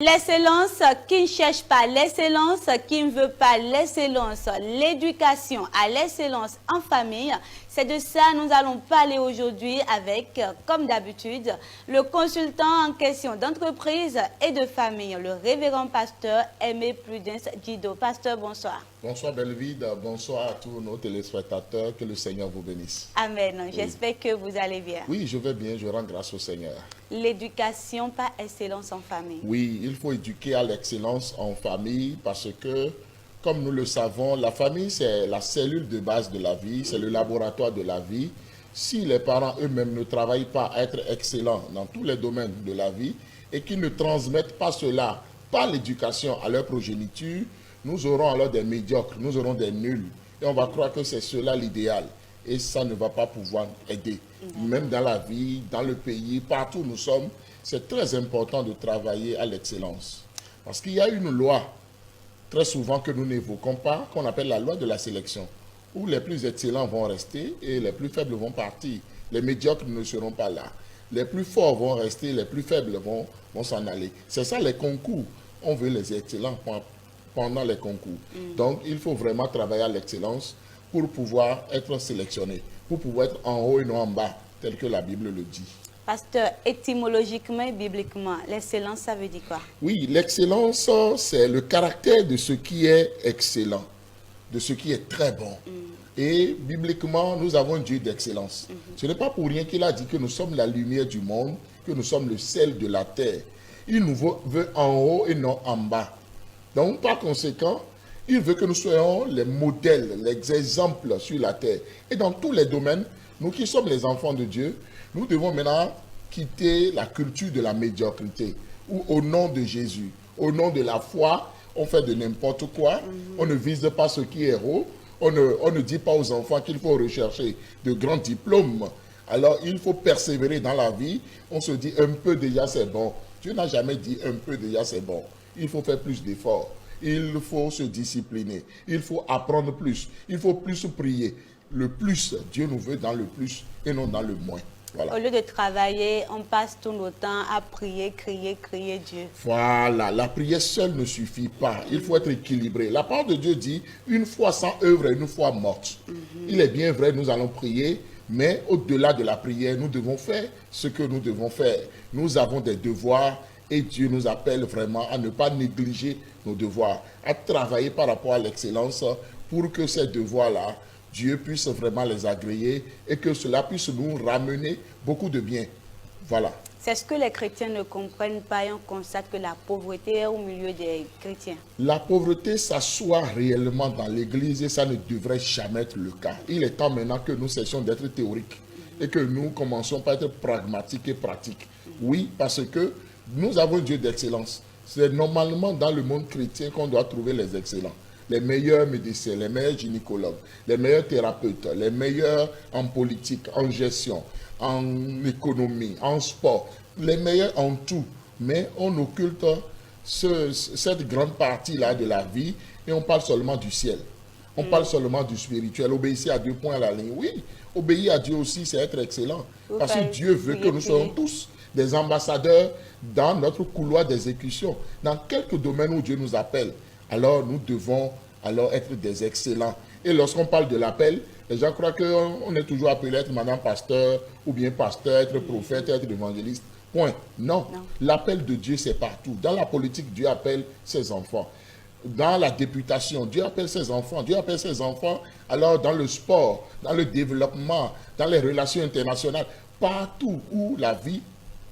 L'excellence qui ne cherche pas l'excellence, qui ne veut pas l'excellence, l'éducation à l'excellence en famille, c'est de ça que nous allons parler aujourd'hui avec, comme d'habitude, le consultant en question d'entreprise et de famille, le révérend pasteur Aimé Prudence Dido. Pasteur, bonsoir. Bonsoir Belvide, bonsoir à tous nos téléspectateurs, que le Seigneur vous bénisse. Amen. J'espère que vous allez bien. Oui, je vais bien, je rends grâce au Seigneur. L'éducation par excellence en famille. Oui, il faut éduquer à l'excellence en famille parce que, comme nous le savons, la famille c'est la cellule de base de la vie, c'est le laboratoire de la vie. Si les parents eux-mêmes ne travaillent pas à être excellents dans tous les domaines de la vie et qu'ils ne transmettent pas cela par l'éducation à leur progéniture, nous aurons alors des médiocres, nous aurons des nuls. Et on va croire que c'est cela l'idéal. Et ça ne va pas pouvoir aider. Même dans la vie, dans le pays, partout où nous sommes, c'est très important de travailler à l'excellence. Parce qu'il y a une loi, très souvent que nous n'évoquons pas, qu'on appelle la loi de la sélection, où les plus excellents vont rester et les plus faibles vont partir. Les médiocres ne seront pas là. Les plus forts vont rester, les plus faibles vont s'en aller. C'est ça les concours. On veut les excellents pendant les concours. Donc, il faut vraiment travailler à l'excellence pour pouvoir être sélectionné, pour pouvoir être en haut et non en bas, tel que la Bible le dit. Pasteur, étymologiquement et bibliquement, l'excellence, ça veut dire quoi? Oui, l'excellence, c'est le caractère de ce qui est excellent, de ce qui est très bon. Et bibliquement, nous avons un Dieu d'excellence. Ce n'est pas pour rien qu'il a dit que nous sommes la lumière du monde, que nous sommes le sel de la terre. Il nous veut en haut et non en bas. Donc, par conséquent, il veut que nous soyons les modèles, les exemples sur la terre. Et dans tous les domaines, nous qui sommes les enfants de Dieu, nous devons maintenant quitter la culture de la médiocrité, où au nom de Jésus, au nom de la foi, on fait de n'importe quoi, on ne vise pas ce qui est haut, on ne dit pas aux enfants qu'il faut rechercher de grands diplômes. Alors, il faut persévérer dans la vie, on se dit un peu déjà c'est bon. Dieu n'a jamais dit un peu déjà c'est bon. Il faut faire plus d'efforts. Il faut se discipliner. Il faut apprendre plus. Il faut plus prier. Le plus, Dieu nous veut dans le plus et non dans le moins. Voilà. Au lieu de travailler, on passe tout notre temps à prier, crier Dieu. Voilà, la prière seule ne suffit pas. Il faut être équilibré. La parole de Dieu dit, une foi sans œuvre est une foi morte. Il est bien vrai, nous allons prier, mais au-delà de la prière, nous devons faire ce que nous devons faire. Nous avons des devoirs et Dieu nous appelle vraiment à ne pas négliger nos devoirs, à travailler par rapport à l'excellence pour que ces devoirs-là, Dieu puisse vraiment les agréer et que cela puisse nous ramener beaucoup de bien. Voilà. C'est ce que les chrétiens ne comprennent pas et on constate que la pauvreté est au milieu des chrétiens. La pauvreté s'assoit réellement dans l'Église et ça ne devrait jamais être le cas. Il est temps maintenant que nous cessions d'être théoriques et que nous commençons par être pragmatiques et pratiques. Oui, parce que nous avons un Dieu d'excellence. C'est normalement dans le monde chrétien qu'on doit trouver les excellents. Les meilleurs médecins, les meilleurs gynécologues, les meilleurs thérapeutes, les meilleurs en politique, en gestion, en économie, en sport, les meilleurs en tout. Mais on occulte cette grande partie-là de la vie et on parle seulement du ciel. On parle seulement du spirituel. Obéissez à Dieu, point à la ligne. Oui, obéir à Dieu aussi, c'est être excellent. Parce que Dieu veut que nous soyons tous des ambassadeurs dans notre couloir d'exécution. Dans quelques domaines où Dieu nous appelle, alors nous devons alors être des excellents. Et lorsqu'on parle de l'appel, les gens croient qu'on est toujours appelé à être madame pasteur, ou bien pasteur, être prophète, être évangéliste. Point. Non. L'appel de Dieu, c'est partout. Dans la politique, Dieu appelle ses enfants. Dans la députation, Dieu appelle ses enfants. Dieu appelle ses enfants alors dans le sport, dans le développement, dans les relations internationales. Partout où la vie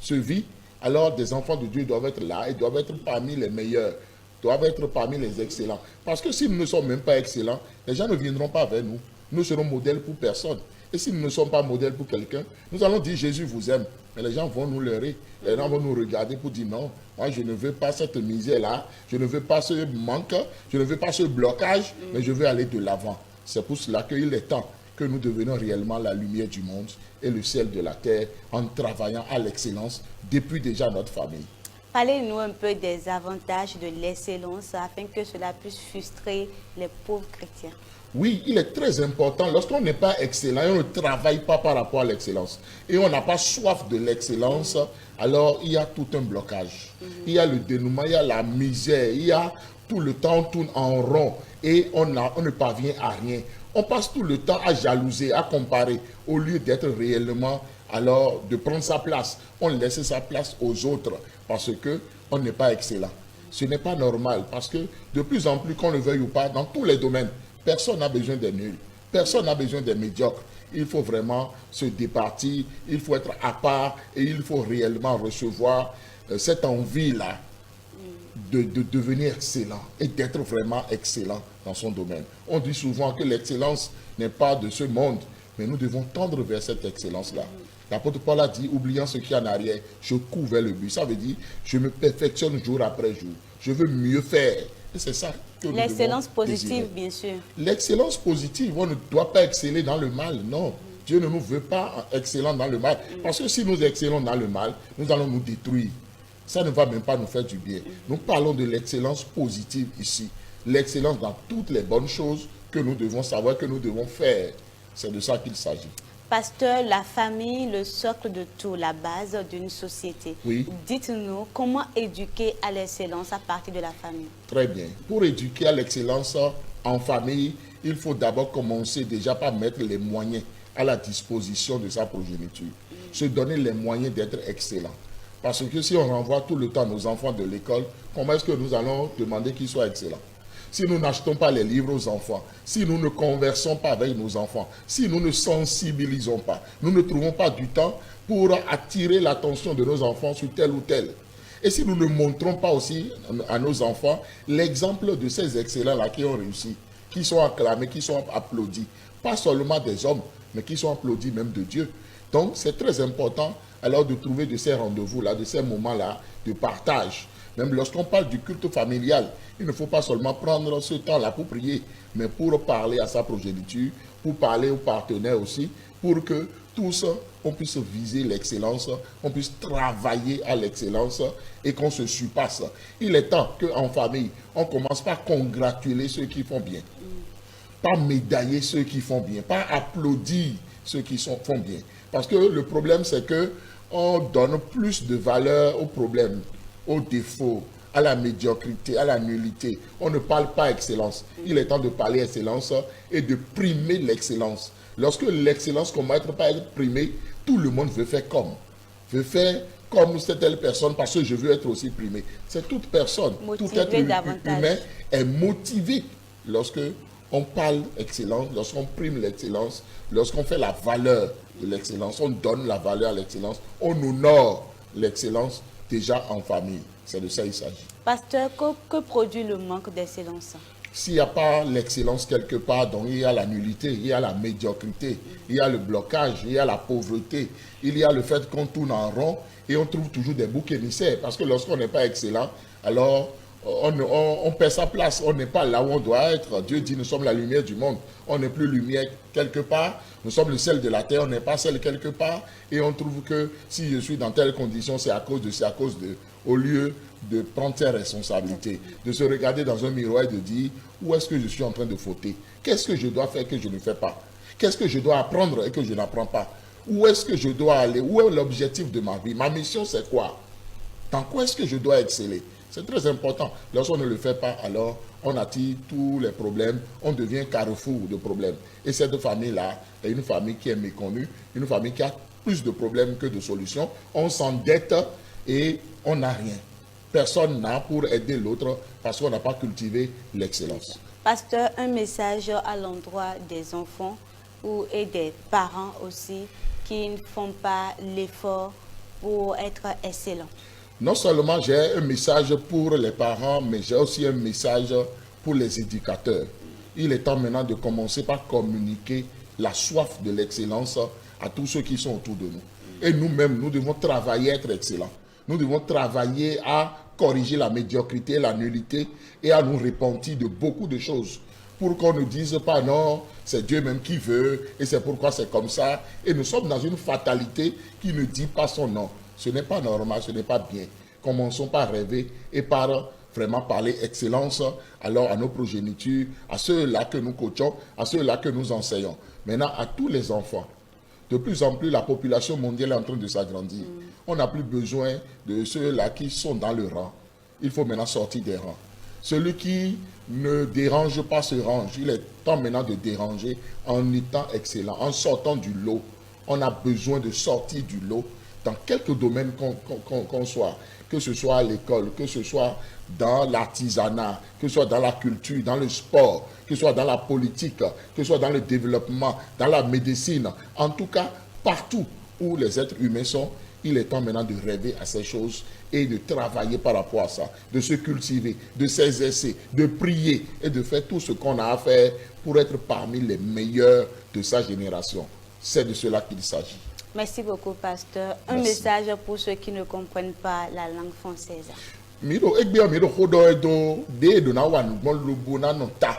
se vit, alors des enfants de Dieu doivent être là et doivent être parmi les meilleurs, doivent être parmi les excellents. Parce que si nous ne sommes même pas excellents, les gens ne viendront pas vers nous. Nous serons modèles pour personne. Et si nous ne sommes pas modèles pour quelqu'un, nous allons dire Jésus vous aime. Mais les gens vont nous leurrer. Les gens vont nous regarder pour dire non, moi je ne veux pas cette misère-là, je ne veux pas ce manque, je ne veux pas ce blocage, mais je veux aller de l'avant. C'est pour cela qu'il est temps que nous devenions réellement la lumière du monde et le ciel de la terre en travaillant à l'excellence depuis déjà notre famille. Parlez-nous un peu des avantages de l'excellence afin que cela puisse frustrer les pauvres chrétiens. Oui, il est très important. Lorsqu'on n'est pas excellent et on ne travaille pas par rapport à l'excellence et on n'a pas soif de l'excellence, alors il y a tout un blocage. Il y a le dénouement, il y a la misère, il y a tout le temps, on tourne en rond et on ne parvient à rien. On passe tout le temps à jalouser, à comparer, au lieu d'être réellement, alors de prendre sa place. On laisse sa place aux autres parce qu'on n'est pas excellent. Ce n'est pas normal parce que de plus en plus, qu'on le veuille ou pas, dans tous les domaines, personne n'a besoin des nuls, personne n'a besoin des médiocres. Il faut vraiment se départir, il faut être à part et il faut réellement recevoir cette envie-là de devenir excellent et d'être vraiment excellent dans son domaine. On dit souvent que l'excellence n'est pas de ce monde, mais nous devons tendre vers cette excellence-là. L'apôtre Paul a dit, oubliant ce qui est en arrière, je cours vers le but. Ça veut dire, je me perfectionne jour après jour. Je veux mieux faire. Et c'est ça que nous devons L'excellence positive, désirer. bien sûr. L'excellence positive, on ne doit pas exceller dans le mal, non. Dieu ne nous veut pas excellents dans le mal. Parce que si nous excellons dans le mal, nous allons nous détruire. Ça ne va même pas nous faire du bien. Nous parlons de l'excellence positive ici. L'excellence dans toutes les bonnes choses que nous devons savoir, que nous devons faire. C'est de ça qu'il s'agit. Pasteur, la famille, le socle de tout, la base d'une société. Oui. Dites-nous comment éduquer à l'excellence à partir de la famille. Très bien. Pour éduquer à l'excellence en famille, il faut d'abord commencer déjà par mettre les moyens à la disposition de sa progéniture. Se donner les moyens d'être excellent. Parce que si on renvoie tout le temps nos enfants de l'école, comment est-ce que nous allons demander qu'ils soient excellents? Si nous n'achetons pas les livres aux enfants, si nous ne conversons pas avec nos enfants, si nous ne sensibilisons pas, nous ne trouvons pas du temps pour attirer l'attention de nos enfants sur tel ou tel. Et si nous ne montrons pas aussi à nos enfants l'exemple de ces excellents-là qui ont réussi, qui sont acclamés, qui sont applaudis, pas seulement des hommes, mais qui sont applaudis même de Dieu. Donc c'est très important alors de trouver de ces rendez-vous-là, de ces moments-là de partage. Même lorsqu'on parle du culte familial, il ne faut pas seulement prendre ce temps-là pour prier, mais pour parler à sa progéniture, pour parler aux partenaires aussi, pour que tous, on puisse viser l'excellence, on puisse travailler à l'excellence et qu'on se surpasse. Il est temps qu'en famille, on commence par congratuler ceux qui font bien, pas médailler ceux qui font bien, pas applaudir ceux qui font bien. Parce que le problème, c'est qu'on donne plus de valeur aux problèmes, aux défauts, à la médiocrité, à la nullité. On ne parle pas excellence. Il est temps de parler excellence et de primer l'excellence. Lorsque l'excellence commence par être primée, tout le monde veut faire comme. Veut faire comme cette telle personne parce que je veux être aussi primé. C'est toute personne, tout être humain est motivé lorsque on parle excellence, lorsqu'on prime l'excellence, lorsqu'on fait la valeur de l'excellence, on donne la valeur à l'excellence, on honore l'excellence déjà en famille. C'est de ça qu'il s'agit. Pasteur, que produit le manque d'excellence? S'il n'y a pas l'excellence quelque part, donc il y a la nullité, il y a la médiocrité, il y a le blocage, il y a la pauvreté, il y a le fait qu'on tourne en rond et on trouve toujours des boucs émissaires. Parce que lorsqu'on n'est pas excellent, alors on perd sa place, on n'est pas là où on doit être. Dieu dit, nous sommes la lumière du monde. On n'est plus lumière quelque part, nous sommes le sel de la terre, on n'est pas sel quelque part. Et on trouve que si je suis dans telle condition, c'est à cause de, au lieu de prendre ses responsabilités, de se regarder dans un miroir et de dire, où est-ce que je suis en train de fauter? Qu'est-ce que je dois faire que je ne fais pas? Qu'est-ce que je dois apprendre et que je n'apprends pas? Où est-ce que je dois aller? Où est l'objectif de ma vie? Ma mission, c'est quoi? Dans quoi est-ce que je dois exceller? C'est très important. Lorsqu'on ne le fait pas, alors on attire tous les problèmes, on devient carrefour de problèmes. Et cette famille-là est une famille qui est méconnue, une famille qui a plus de problèmes que de solutions. On s'endette et on n'a rien. Personne n'a pour aider l'autre parce qu'on n'a pas cultivé l'excellence. Pasteur, un message à l'endroit des enfants et des parents aussi qui ne font pas l'effort pour être excellents. Non seulement j'ai un message pour les parents, mais j'ai aussi un message pour les éducateurs. Il est temps maintenant de commencer par communiquer la soif de l'excellence à tous ceux qui sont autour de nous. Et nous-mêmes, nous devons travailler à être excellents. Nous devons travailler à corriger la médiocrité, la nullité et à nous repentir de beaucoup de choses. Pour qu'on ne dise pas non, c'est Dieu même qui veut et c'est pourquoi c'est comme ça. Et nous sommes dans une fatalité qui ne dit pas son nom. Ce n'est pas normal, ce n'est pas bien. Commençons par rêver et par vraiment parler excellence alors à nos progénitures, à ceux-là que nous coachons, à ceux-là que nous enseignons. Maintenant, à tous les enfants. De plus en plus, la population mondiale est en train de s'agrandir. On n'a plus besoin de ceux-là qui sont dans le rang. Il faut maintenant sortir des rangs. Celui qui ne dérange pas se range. Il est temps maintenant de déranger en étant excellent, en sortant du lot. On a besoin de sortir du lot dans quelques domaines qu'on soit, que ce soit à l'école, que ce soit dans l'artisanat, que ce soit dans la culture, dans le sport, que ce soit dans la politique, que ce soit dans le développement, dans la médecine. En tout cas, partout où les êtres humains sont, il est temps maintenant de rêver à ces choses et de travailler par rapport à ça, de se cultiver, de s'exercer, de prier et de faire tout ce qu'on a à faire pour être parmi les meilleurs de sa génération. C'est de cela qu'il s'agit. Merci beaucoup, pasteur. Un message pour ceux qui ne comprennent pas la langue française. Miro egbe miro hodo edo de do na wa nugbon lobo na no ta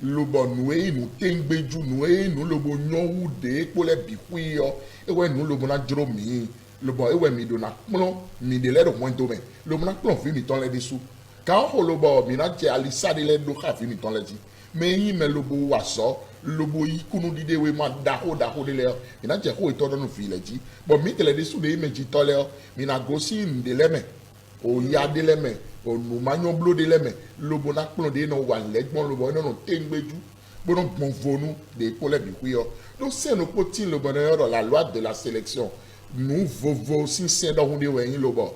lobo nu e nu tengbeju nu e nu lobo nyowu de po le bikwi yo ewe nu lobo na jro mi lobo ewe mi do na pon mi de le do mo do me lobo na pon fi mi ton le disu ka ho lobo mi na je alisa de le do ka fi mi ton le di me yin me lobo wa so lobo yi kunu dide we ma da ho de le mi na je ho ito do no fi le di but mi tele disu de me ji to le mi na go si de le me o ya de le me o nu manyo blo de le me lobo na pon de no wa legbon lobo no tengbeju bono bonvonu de ko le bi kuyo donc c'est no poti lobo na yoro la loi de la sélection nous vovo si c'est dans hunde we yin lobo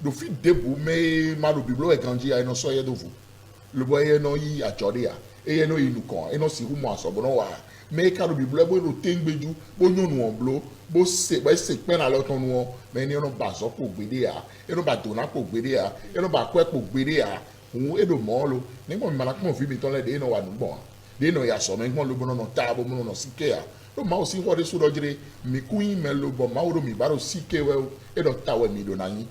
do fi debu me ma do biblo e ganji ai no so ye do vu lobo ye no yi ajode ya ye no yi nu kon no si hu mo aso bono wa me ka do biblo bo no tengbeju bo nyonu on blo bo se pe na lo ton nu me ni no ba so ko gbede ya no ba do na ko gbede ya no ba ko ko gbede ya un edo mo lo ni mo mi mala ko fi mi ton le de no wa nu gbon de no ya so me mo lo bono no ta bo mo no sike ya lo ma o si ho de su do jire mi ku yin me lo bo ma o do mi ba ro sike we edo ta we mi do na yin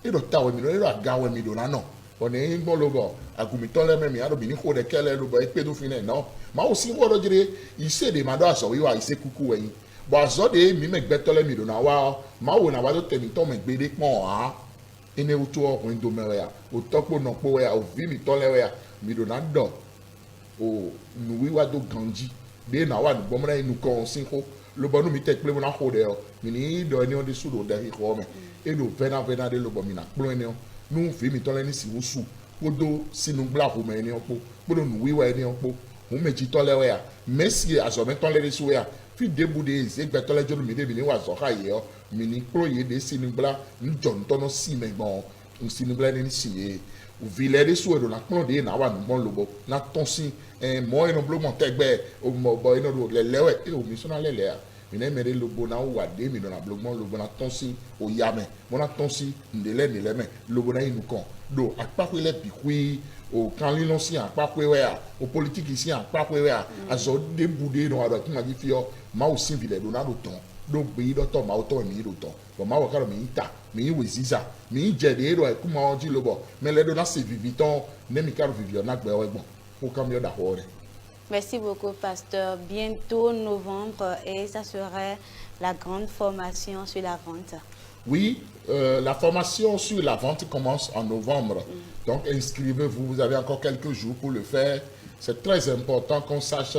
edo ta we mi do edo aga we mi do na no oni gbon lo bo agumi ton le me mi ado bi ni ko de kele lo bo e pe do fi ne no ma o si ho do jire ise de ma do aso wi wa ise kuku we yin bo aso de mi me gbe tole mi do na wa ma wo na wa do te mi ton me gbe de pon ha ene utu ọkùnrin do mewe ya o topo no po ya o vi mi ton le we ya mi do na do o nu wi wa do ganji de na wa gbo mra inu kon sin ko lo bonu mi te pe mo na ho de o mi ni do ni o de su do de ko me e do vena de lo bo mi na plo ni o nu vi mi ton le ni si wo su o do sinu gla ko me ni o po do nu wi wa ni o po mo meji ton le we ya messi aso me ton le su we ya fi debu de ze gbe ton le jo mi de bi ni wa so ka ye o mi ni pro ye de sinu gla njo ntono si me gbon sinu gla ni si ye o vile de su do na pon de na wa nu gbon lobo na ton si mo eno blo mo tegbe o mo bo eno do le lewe e o mi so na le le a mi na mere lobo na wa de mi do na blo gbon lobo na ton si o ya me mo na ton si ndele ni le me lobo na inu kon do apako le bi kwi o kan li lon si apako we a o politique si apako we a azo de bude no ado ti ma gi fi o ma o sin vile do na do ton do gbe do to ma o to mi do ton bo ma wo ka mi ta mi we ziza mi je de ro e ku ma o ji lobo me le do na se viviton ne mi ka vivio na gbe o egbon o ka mi o da ho re. Merci beaucoup, pasteur. Bientôt novembre et ça serait la grande formation sur la vente. Oui, la formation sur la vente commence en novembre. Donc inscrivez-vous, vous avez encore quelques jours pour le faire. C'est très important qu'on sache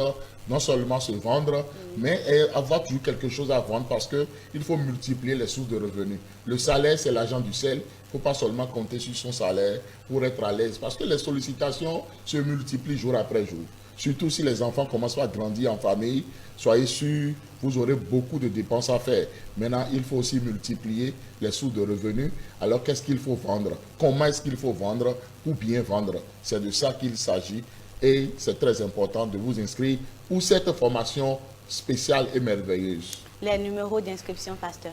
non seulement se vendre, mais avoir toujours quelque chose à vendre parce qu'il faut multiplier les sources de revenus. Le salaire, c'est l'argent du ciel. Il ne faut pas seulement compter sur son salaire pour être à l'aise parce que les sollicitations se multiplient jour après jour. Surtout si les enfants commencent à grandir en famille, soyez sûrs, vous aurez beaucoup de dépenses à faire. Maintenant, il faut aussi multiplier les sources de revenus. Alors, qu'est-ce qu'il faut vendre? Comment est-ce qu'il faut vendre ou bien vendre? C'est de ça qu'il s'agit et c'est très important de vous inscrire pour cette formation spéciale et merveilleuse. Les numéros d'inscription, pasteur.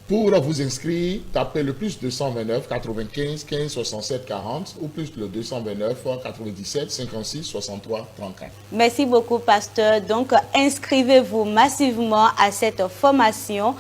Pour vous inscrire, tapez le plus 229 95 15 67 40 ou plus le 229 97 56 63 34. Merci beaucoup, pasteur. Donc, inscrivez-vous massivement à cette formation.